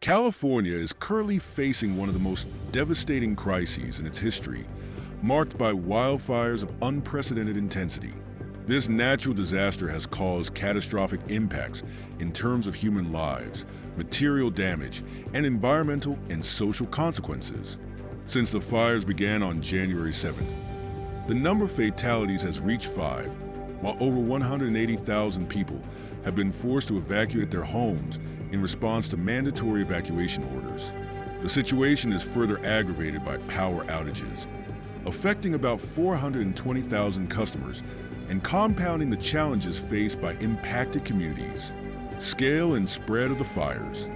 California is currently facing one of the most devastating crises in its history, marked by wildfires of unprecedented intensity. This natural disaster has caused catastrophic impacts in terms of human lives, material damage, and environmental and social consequences. Since the fires began on January 7th, the number of fatalities has reached 5, while over 180,000 people have been forced to evacuate their homes in response to mandatory evacuation orders. The situation is further aggravated by power outages, affecting about 420,000 customers and compounding the challenges faced by impacted communities. Scale and spread of the fires.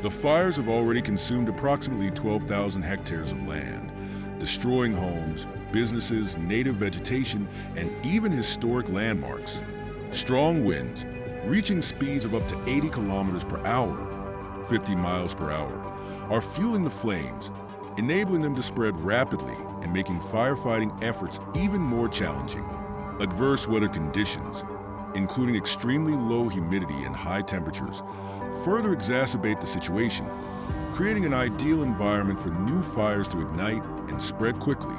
The fires have already consumed approximately 12,000 hectares of land, destroying homes, businesses, native vegetation, and even historic landmarks. Strong winds, reaching speeds of up to 80 kilometers per hour, 50 miles per hour, are fueling the flames, enabling them to spread rapidly and making firefighting efforts even more challenging. Adverse weather conditions, including extremely low humidity and high temperatures, further exacerbate the situation, creating an ideal environment for new fires to ignite and spread quickly.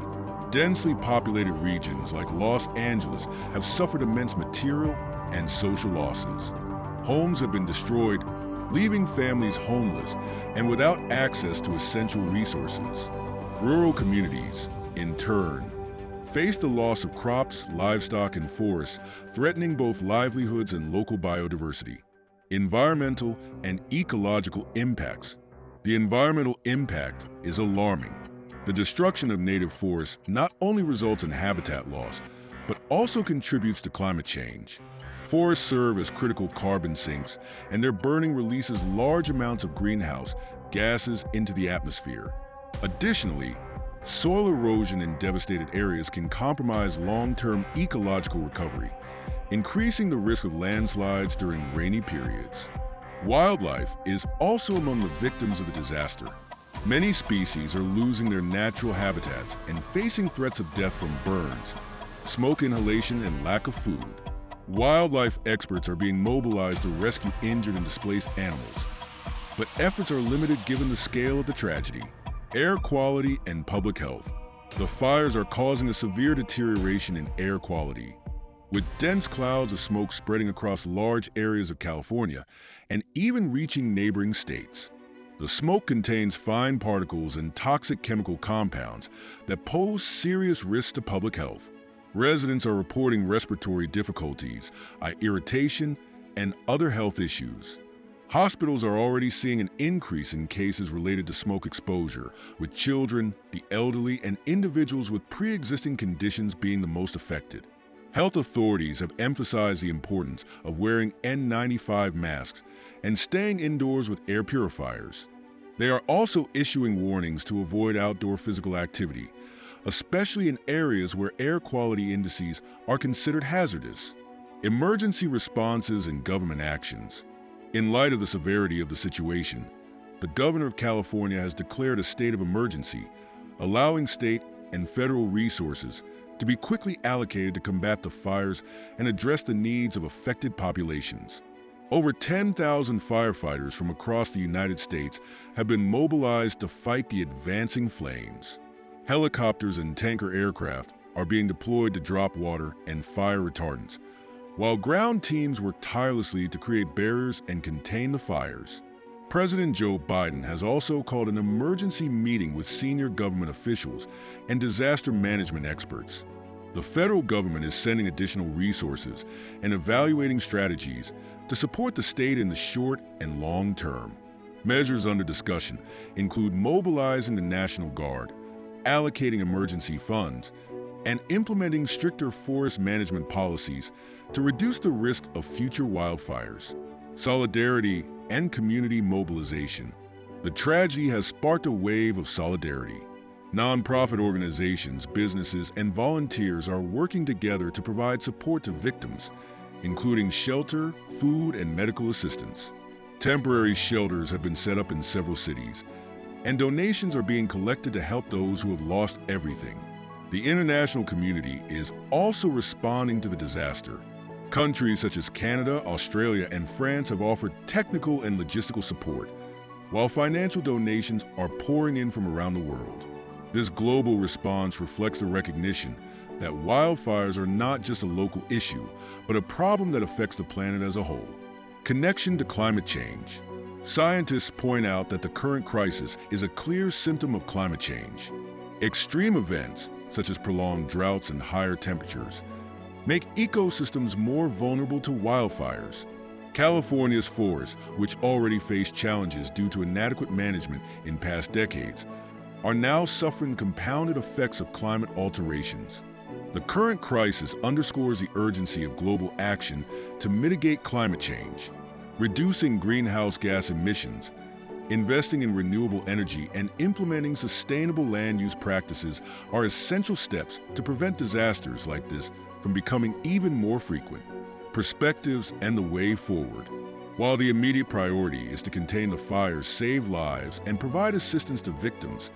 Densely populated regions like Los Angeles have suffered immense material and social losses. Homes have been destroyed, leaving families homeless and without access to essential resources. Rural communities, in turn, face the loss of crops, livestock, and forests, threatening both livelihoods and local biodiversity. Environmental and ecological impacts. The environmental impact is alarming. The destruction of native forests not only results in habitat loss, but also contributes to climate change. Forests serve as critical carbon sinks, and their burning releases large amounts of greenhouse gases into the atmosphere. Additionally, soil erosion in devastated areas can compromise long-term ecological recovery, increasing the risk of landslides during rainy periods. Wildlife is also among the victims of the disaster. Many species are losing their natural habitats and facing threats of death from burns, smoke inhalation, and lack of food. Wildlife experts are being mobilized to rescue injured and displaced animals, but efforts are limited given the scale of the tragedy. Air quality and public health. The fires are causing a severe deterioration in air quality, with dense clouds of smoke spreading across large areas of California and even reaching neighboring states. The smoke contains fine particles and toxic chemical compounds that pose serious risks to public health. Residents are reporting respiratory difficulties, eye irritation, and other health issues. Hospitals are already seeing an increase in cases related to smoke exposure, with children, the elderly, and individuals with pre-existing conditions being the most affected. Health authorities have emphasized the importance of wearing N95 masks and staying indoors with air purifiers. They are also issuing warnings to avoid outdoor physical activity, especially in areas where air quality indices are considered hazardous. Emergency responses and government actions. In light of the severity of the situation, the governor of California has declared a state of emergency, allowing state and federal resources to be quickly allocated to combat the fires and address the needs of affected populations. Over 10,000 firefighters from across the United States have been mobilized to fight the advancing flames. Helicopters and tanker aircraft are being deployed to drop water and fire retardants, while ground teams work tirelessly to create barriers and contain the fires. President Joe Biden has also called an emergency meeting with senior government officials and disaster management experts. The federal government is sending additional resources and evaluating strategies to support the state in the short and long term. Measures under discussion include mobilizing the National Guard, allocating emergency funds, and implementing stricter forest management policies to reduce the risk of future wildfires. Solidarity and community mobilization. The tragedy has sparked a wave of solidarity. Nonprofit organizations, businesses, and volunteers are working together to provide support to victims, including shelter, food, and medical assistance. Temporary shelters have been set up in several cities, and donations are being collected to help those who have lost everything. The international community is also responding to the disaster. Countries such as Canada, Australia, and France have offered technical and logistical support, while financial donations are pouring in from around the world. This global response reflects the recognition that wildfires are not just a local issue, but a problem that affects the planet as a whole. Connection to climate change. Scientists point out that the current crisis is a clear symptom of climate change. Extreme events, such as prolonged droughts and higher temperatures, make ecosystems more vulnerable to wildfires. California's forests, which already face challenges due to inadequate management in past decades, are now suffering compounded effects of climate alterations. The current crisis underscores the urgency of global action to mitigate climate change. Reducing greenhouse gas emissions, investing in renewable energy, and implementing sustainable land use practices are essential steps to prevent disasters like this from becoming even more frequent. Perspectives and the way forward. While the immediate priority is to contain the fires, save lives, and provide assistance to victims,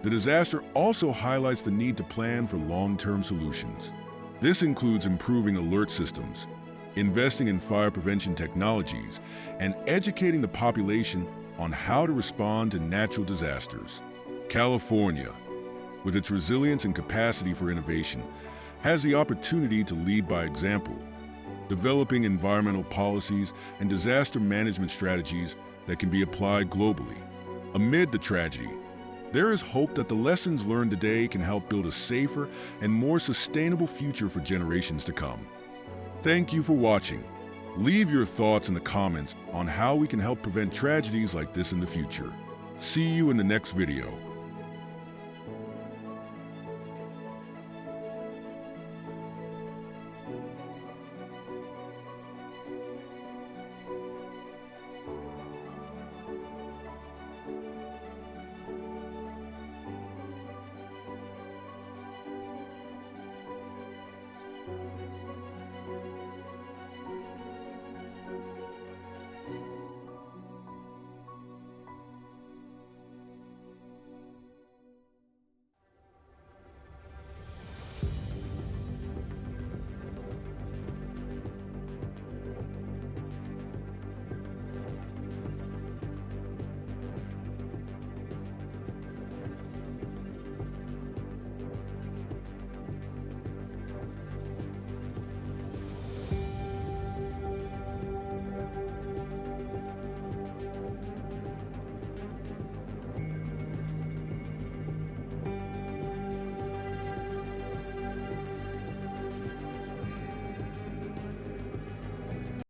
the disaster also highlights the need to plan for long-term solutions. This includes improving alert systems, investing in fire prevention technologies, and educating the population on how to respond to natural disasters. California, with its resilience and capacity for innovation, has the opportunity to lead by example, developing environmental policies and disaster management strategies that can be applied globally. Amid the tragedy, there is hope that the lessons learned today can help build a safer and more sustainable future for generations to come. Thank you for watching. Leave your thoughts in the comments on how we can help prevent tragedies like this in the future. See you in the next video.